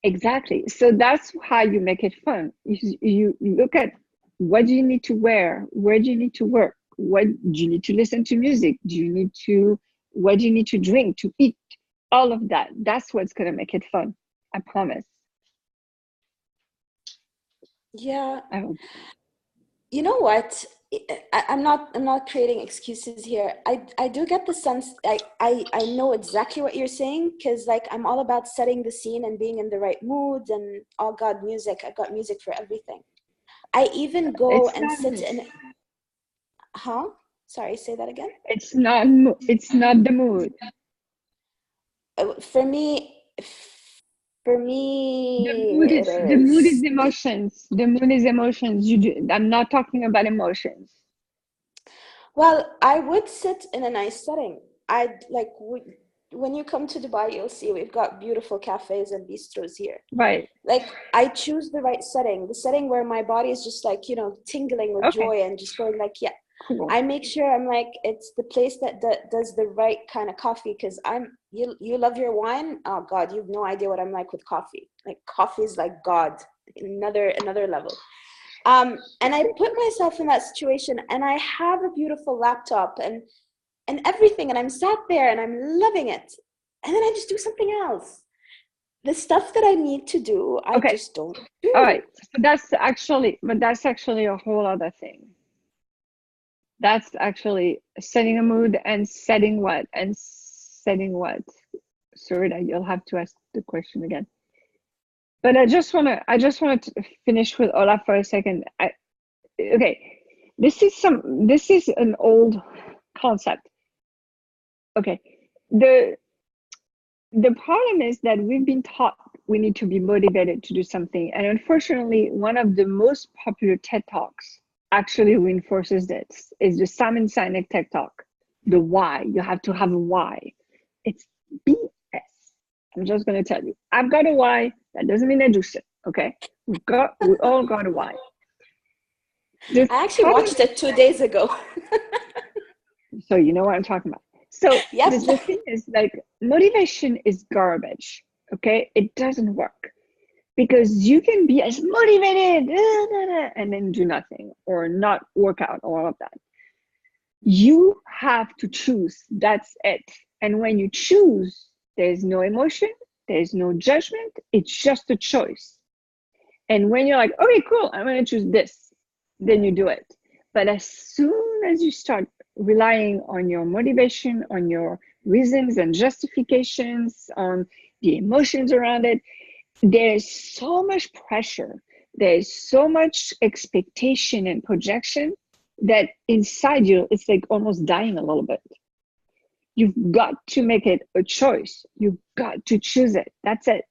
exactly. So that's how you make it fun. You look at, what do you need to wear? Where do you need to work? What do you need to listen to music? What do you need to drink, to eat? All of that. That's what's going to make it fun. I promise. Yeah. I hope. You know what? I'm not creating excuses here. I do get the sense, I know exactly what you're saying, because like I'm all about setting the scene and being in the right mood, and oh God, music. I've got music for everything. I even go It's and not, sit in. Huh? Sorry, say that again. it's not the mood. For me, it The mood is is. emotions. The mood is emotions. I'm not talking about emotions. Well, I would sit in a nice setting. I'd like when you come to Dubai, you'll see we've got beautiful cafes and bistros here. Right. Like I choose the right setting, the setting where my body is just like, tingling with Okay. joy and just going like, yeah. Cool. I make sure I'm like, it's the place that does the right kind of coffee, because you love your wine. Oh God, you have no idea what I'm like with coffee. Like coffee is like God, another level. And I put myself in that situation, and I have a beautiful laptop and everything, and I'm sat there and I'm loving it, and then I just do something else. The stuff that I need to do, I Okay. just don't do. All right. But that's actually a whole other thing. That's actually setting a mood and setting what? Sorry, you'll have to ask the question again. But I just want to finish with Ola for a second. Okay, this is an old concept. Okay, the problem is that we've been taught we need to be motivated to do something, and unfortunately, one of the most popular TED Talks actually reinforces this. Is the Simon Sinek TED Talk. The why. You have to have a why. It's BS. I'm just going to tell you. I've got a why. That doesn't mean I do it. Okay, we all got a why. I actually watched it 2 days ago. So you know what I'm talking about. So Yes. the thing is, like, motivation is garbage. Okay, it doesn't work, because you can be as motivated and then do nothing or not work out, all of that. You have to choose. That's it. And when you choose, there's no emotion, there's no judgment. It's just a choice. And when you're like, okay, cool, I'm going to choose this, then you do it. But as soon as you start relying on your motivation, on your reasons and justifications, on the emotions around it, there's so much pressure, there's so much expectation and projection that inside you, it's like almost dying a little bit. You've got to make it a choice. You've got to choose it. That's it.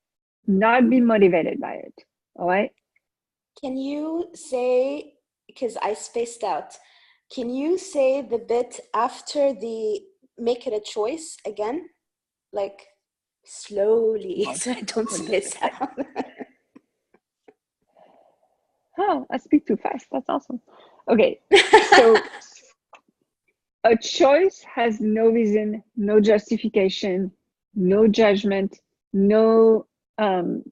Not be motivated by it. All right? Can you say, because I spaced out, can you say the bit after the make it a choice again? Like slowly, so I don't space out. Oh, I speak too fast. That's awesome. Okay, so a choice has no reason, no justification, no judgment, no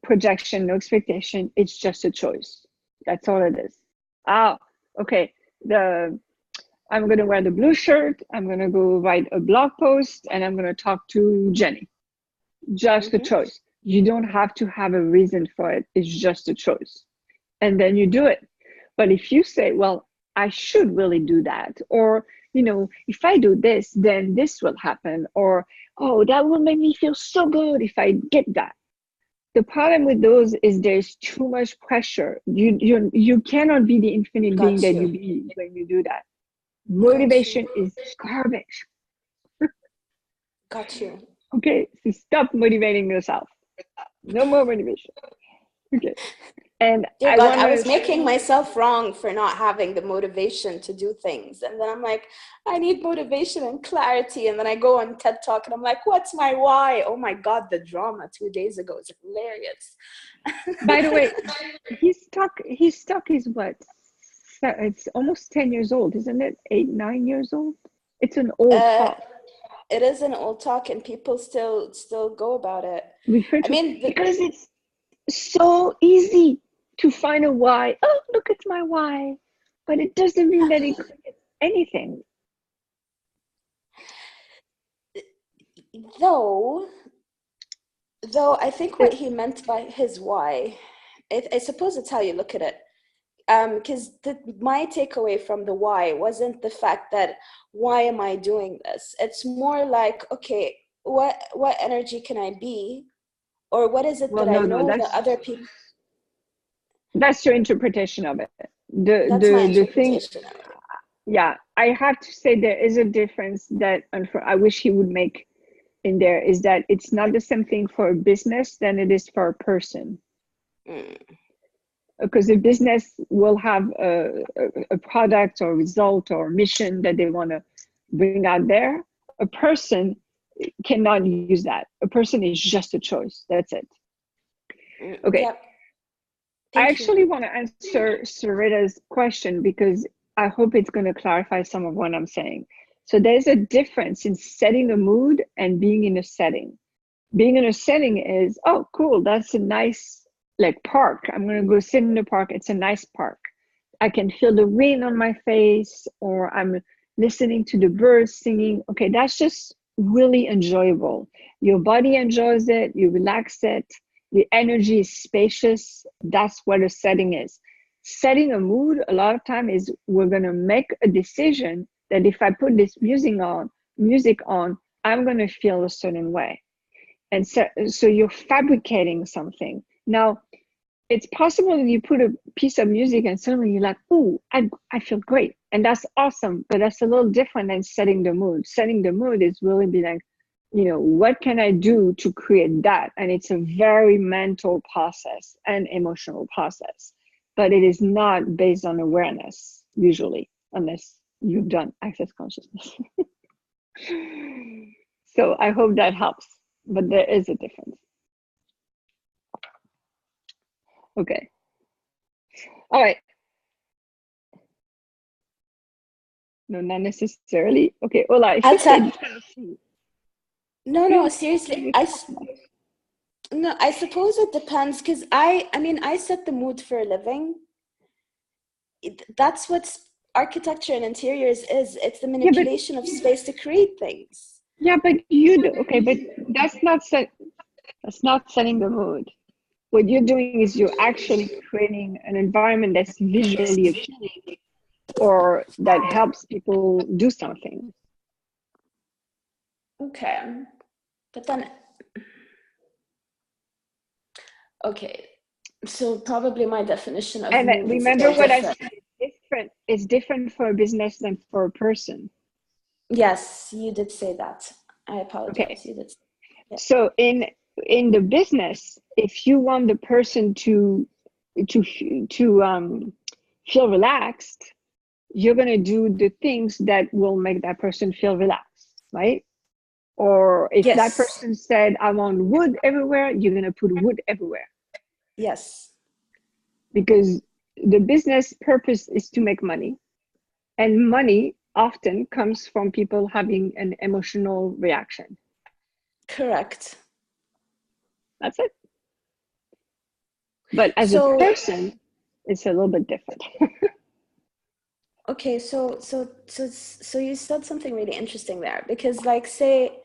projection, no expectation. It's just a choice. That's all it is. Okay. I'm going to wear the blue shirt. I'm going to go write a blog post, and I'm going to talk to Jenny. Just a choice. You don't have to have a reason for it. It's just a choice. And then you do it. But if you say, well, I should really do that, or, if I do this, then this will happen, or, oh, that will make me feel so good if I get that. The problem with those is there's too much pressure. You cannot be the infinite being that you be when you do that. Motivation is garbage. Got you. Okay, so stop motivating yourself. No more motivation. Okay. And Dear I God, want I was to, making myself wrong for not having the motivation to do things. And then I'm like, I need motivation and clarity. And then I go on TED Talk and I'm like, what's my why? Oh my God, the drama 2 days ago is hilarious. by the way, he's stuck is what? It's almost 10 years old, isn't it? 8, 9 years old? It's an old talk. It is an old talk and people still go about it. Refer I to, mean, because it's so easy to find a why. Oh, look, it's my why. But it doesn't mean that it creates anything. though I think what he meant by his why, I suppose it's how you look at it. Because my takeaway from the why wasn't the fact that why am I doing this? It's more like, okay, what energy can I be, or what is it Well, that I no, know that other people. that's your interpretation of it. That's my The thing, interpretation. yeah, I have to say there is a difference that I wish he would make in there, is that it's not the same thing for a business than it is for a person. Because a business will have a product or result or mission that they want to bring out there. A person cannot use that. A person is just a choice. That's it. Okay. Yep. I actually want to answer Sarita's question because I hope it's going to clarify some of what I'm saying. So there's a difference in setting a mood and being in a setting. Being in a setting is, oh, cool, that's a nice like park. I'm going to go sit in the park. It's a nice park. I can feel the rain on my face, or I'm listening to the birds singing. Okay, that's just really enjoyable. Your body enjoys it. You relax it. The energy is spacious. That's what a setting is. Setting a mood, a lot of time, is we're going to make a decision that if I put this music on, I'm going to feel a certain way. And so you're fabricating something. Now, it's possible that you put a piece of music and suddenly you're like, ooh, I feel great. And that's awesome. But that's a little different than setting the mood. Setting the mood is really be like, what can I do to create that? And it's a very mental process and emotional process. But it is not based on awareness, usually, unless you've done access consciousness. So I hope that helps. But there is a difference. Okay. All right. No, not necessarily. Okay, Ola, if you say No, seriously. I suppose it depends, because I set the mood for a living. That's what architecture and interiors is. It's the manipulation of space to create things. Yeah, but you do. Okay, but that's not setting the mood. What you're doing is you're actually creating an environment that's visually appealing or that helps people do something. Okay. But then, okay. So probably my definition of And mood remember is what I said, it's different for a business than for a person. Yes, you did say that. I apologize. Okay. You did. Yeah. So in the business, if you want the person to feel relaxed, you're going to do the things that will make that person feel relaxed, right? Or if that person said, I want wood everywhere, you're going to put wood everywhere. Yes. Because the business purpose is to make money. And money often comes from people having an emotional reaction. Correct. That's it. But as a person, it's a little bit different. Okay, so you said something really interesting there, because like, say,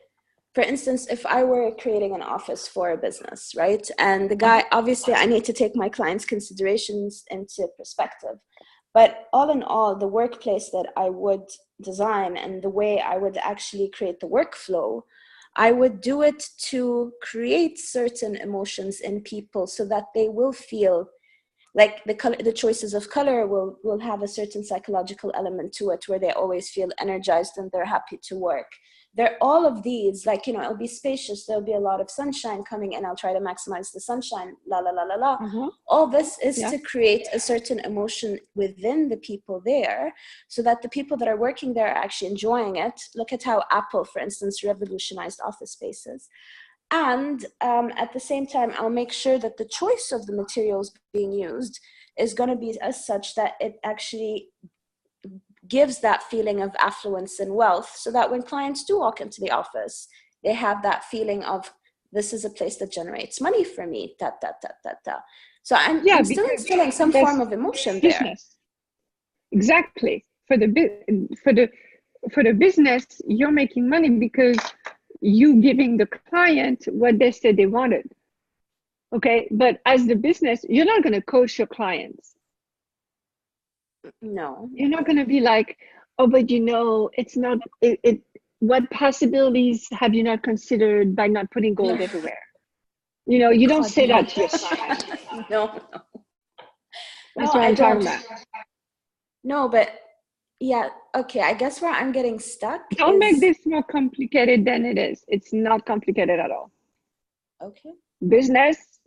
for instance, if I were creating an office for a business, right? And the guy, obviously I need to take my client's considerations into perspective. But all in all, the workplace that I would design and the way I would actually create the workflow, I would do it to create certain emotions in people so that they will feel like the choices of color will have a certain psychological element to it, where they always feel energized and they're happy to work. They're all of these, like, it'll be spacious. There'll be a lot of sunshine coming in. I'll try to maximize the sunshine, la, la, la, la, la. All this is to create a certain emotion within the people there, so that the people that are working there are actually enjoying it. Look at how Apple, for instance, revolutionized office spaces. And at the same time, I'll make sure that the choice of the materials being used is going to be as such that it actually gives that feeling of affluence and wealth, so that when clients do walk into the office, they have that feeling of, this is a place that generates money for me, da, da, da, da, da. So I'm still instilling some form of emotion business. There. Exactly. For the business, you're making money because you giving the client what they said they wanted. Okay, but as the business, you're not going to coach your clients. No, you're not going to be like, oh, but it's not what possibilities have you not considered by not putting gold everywhere? You don't say that to your client. No. That's what I'm talking about. No, but yeah, okay, I guess where I'm getting stuck don't make this more complicated than it is. It's not complicated at all. Okay. Business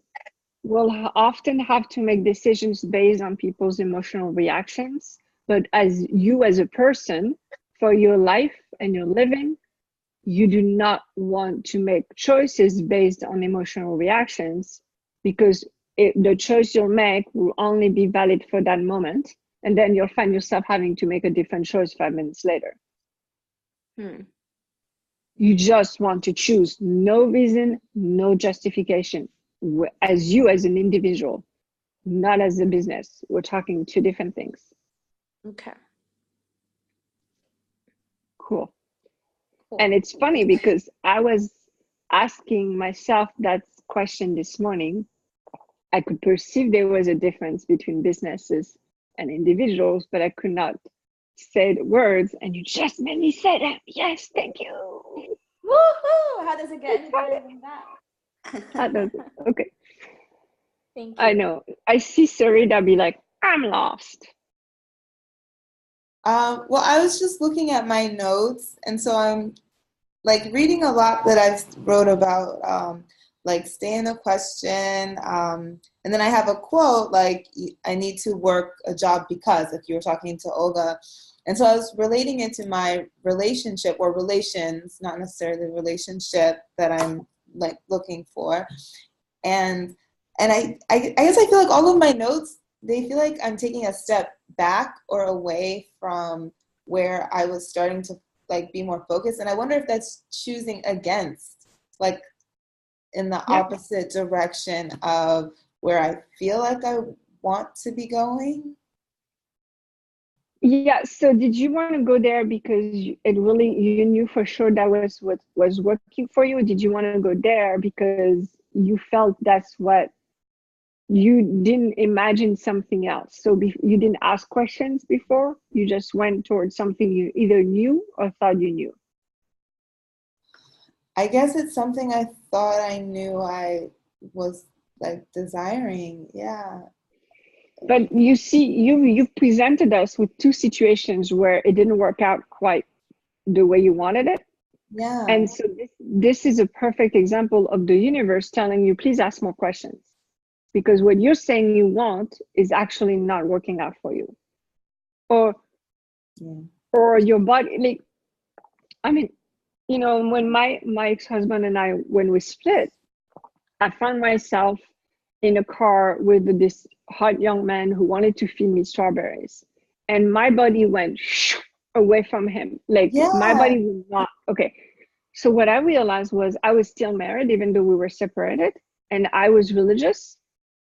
will often have to make decisions based on people's emotional reactions, but as a person, for your life and your living, you do not want to make choices based on emotional reactions, because the choice you'll make will only be valid for that moment, and then you'll find yourself having to make a different choice 5 minutes later. You just want to choose, no reason, no justification, as an individual, not as a business. We're talking two different things. Okay. Cool. And it's funny because I was asking myself that question this morning. I could perceive there was a difference between businesses and individuals, but I could not say the words, and you just made me say that. Yes, thank you. Woohoo! How does it get any better than that? How does it? Okay. Thank you. I know. I see Sarita be like, I'm lost. Well, I was just looking at my notes, and so I'm like reading a lot that I wrote about, like stay in the question, and then I have a quote like, I need to work a job because, if you were talking to Olga. And so I was relating it to my relationship or relations, not necessarily the relationship that I'm like looking for. And I guess I feel like all of my notes, they feel like I'm taking a step back or away from where I was starting to like be more focused. And I wonder if that's choosing against, like in the opposite direction of where I feel like I want to be going. Yeah, so did you want to go there because you knew for sure that was what was working for you? Or did you want to go there because you felt that's what you didn't imagine something else? So you didn't ask questions before, you just went towards something you either knew or thought you knew? I guess it's something I thought I knew I was like desiring. Yeah. But you see, you've presented us with two situations where it didn't work out quite the way you wanted it. Yeah. And so this is a perfect example of the universe telling you, please ask more questions, because what you're saying you want is actually not working out for you, or your body. Like, I mean, when my ex-husband and I, when we split, I found myself in a car with this hot young man who wanted to feed me strawberries, and my body went away from him. Like my body was not okay. So what I realized was I was still married even though we were separated, and I was religious,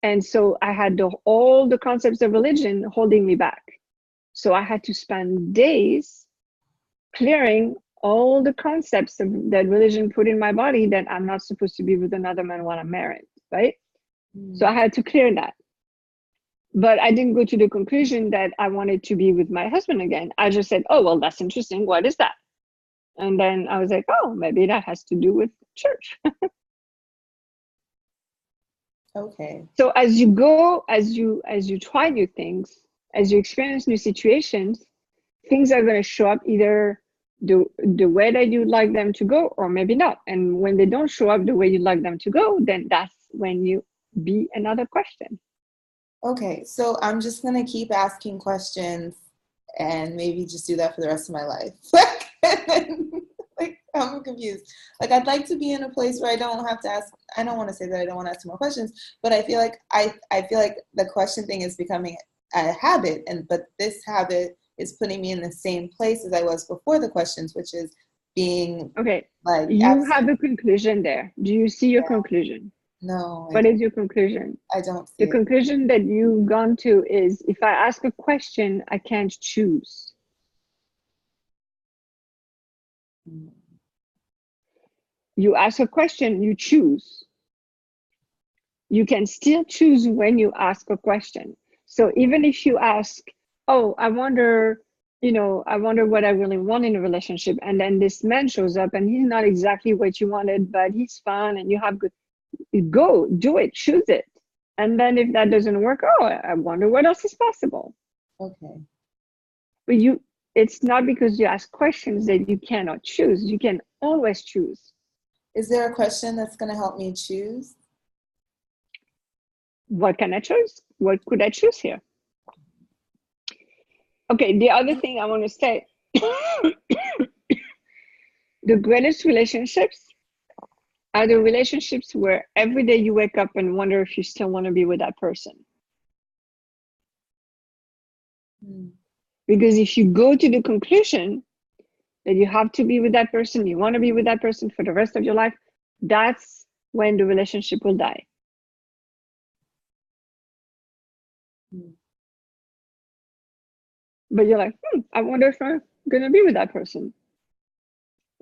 and so I had all the concepts of religion holding me back. So I had to spend days clearing all the concepts that religion put in my body, that I'm not supposed to be with another man when I'm married, right? So I had to clear that. But I didn't go to the conclusion that I wanted to be with my husband again. I just said, oh, well, that's interesting. What is that? And then I was like, oh, maybe that has to do with church. Okay. So as you go, as you try new things, as you experience new situations, things are going to show up either the way that you'd like them to go, or maybe not. And when they don't show up the way you'd like them to go, then that's when you be another question. Okay, so I'm just gonna keep asking questions and maybe just do that for the rest of my life. Like, I'm confused. Like, I'd like to be in a place where I don't have to ask. I don't want to say that I don't want to ask more questions, but I feel like I feel like the question thing is becoming a habit, but this habit is putting me in the same place as I was before the questions, which is being okay. Like, you have a conclusion there. Do you see your conclusion? No. What is your conclusion? I don't see The it. conclusion that you've gone to is, if I ask a question, I can't choose. You ask a question, you choose. You can still choose when you ask a question. So even if you ask, oh, I wonder what I really want in a relationship, and then this man shows up and he's not exactly what you wanted, but he's fun and you have good, go do it, choose it. And then if that doesn't work, oh, I wonder what else is possible. Okay. But it's not because you ask questions that you cannot choose. You can always choose. Is there a question that's going to help me choose? What can I choose? What could I choose here? Okay, the other thing I want to say, the greatest relationships are the relationships where every day you wake up and wonder if you still want to be with that person. Because if you go to the conclusion that you have to be with that person, you want to be with that person for the rest of your life, that's when the relationship will die. But you're like, I wonder if I'm going to be with that person.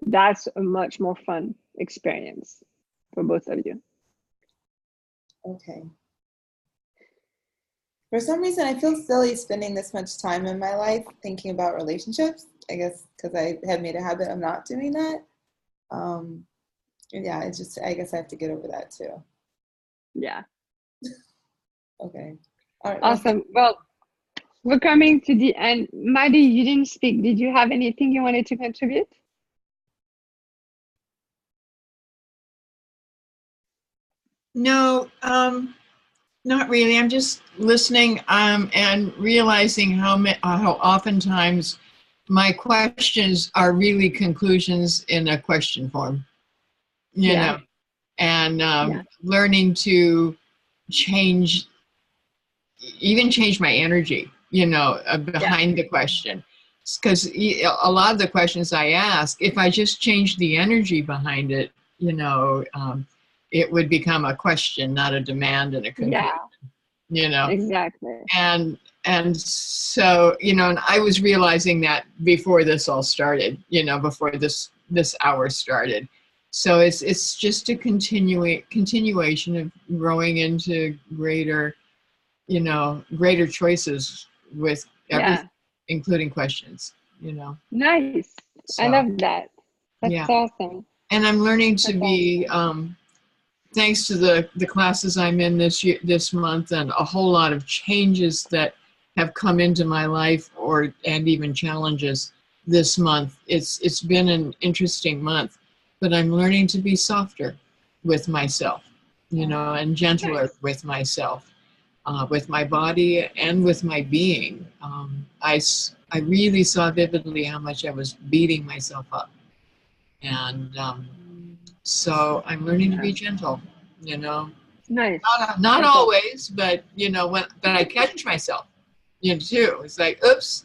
That's a much more fun experience for both of you. Okay. For some reason, I feel silly spending this much time in my life thinking about relationships. I guess because I have made a habit of not doing that. Yeah, I guess I have to get over that too. Yeah. Okay. All right. Awesome. Well, we're coming to the end. Maddie, you didn't speak. Did you have anything you wanted to contribute? No, not really. I'm just listening and realizing how oftentimes my questions are really conclusions in a question form, you know, and learning to change my energy, behind the question. Because a lot of the questions I ask, if I just change the energy behind it, it would become a question, not a demand and a conclusion. Exactly. And so, and I was realizing that before this all started, before this hour started. So it's just a continuation of growing into greater choices with everything, including questions, Nice. So, I love that. That's awesome. And I'm learning to be, thanks to the classes I'm in this month, and a whole lot of changes that have come into my life, and even challenges this month. It's been an interesting month, but I'm learning to be softer with myself, and gentler with myself, with my body and with my being. I really saw vividly how much I was beating myself up, and so I'm learning to be gentle, Nice. Not always, but but I catch myself, too. It's like, oops,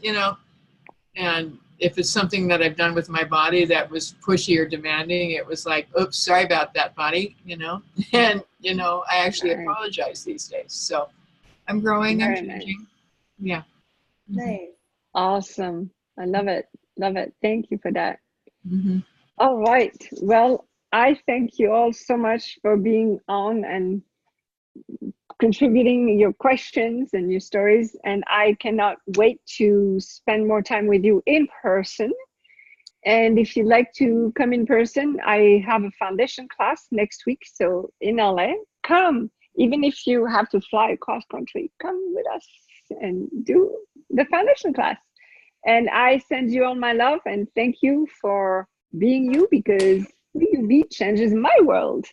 and if it's something that I've done with my body that was pushy or demanding, it was like, oops, sorry about that, body, and I actually apologize these days. So I'm growing, I'm changing. Nice. Yeah. Nice. Awesome. I love it. Love it. Thank you for that. Mm-hmm. All right. Well, I thank you all so much for being on and contributing your questions and your stories. And I cannot wait to spend more time with you in person. And if you'd like to come in person, I have a foundation class next week. So in LA, come. Even if you have to fly across country, come with us and do the foundation class. And I send you all my love and thank you for being you, because who you be changes my world.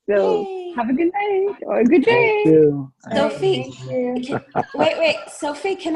So Yay. have a good night or a good day. Thank you. Sophie, Thank you. wait, Sophie, can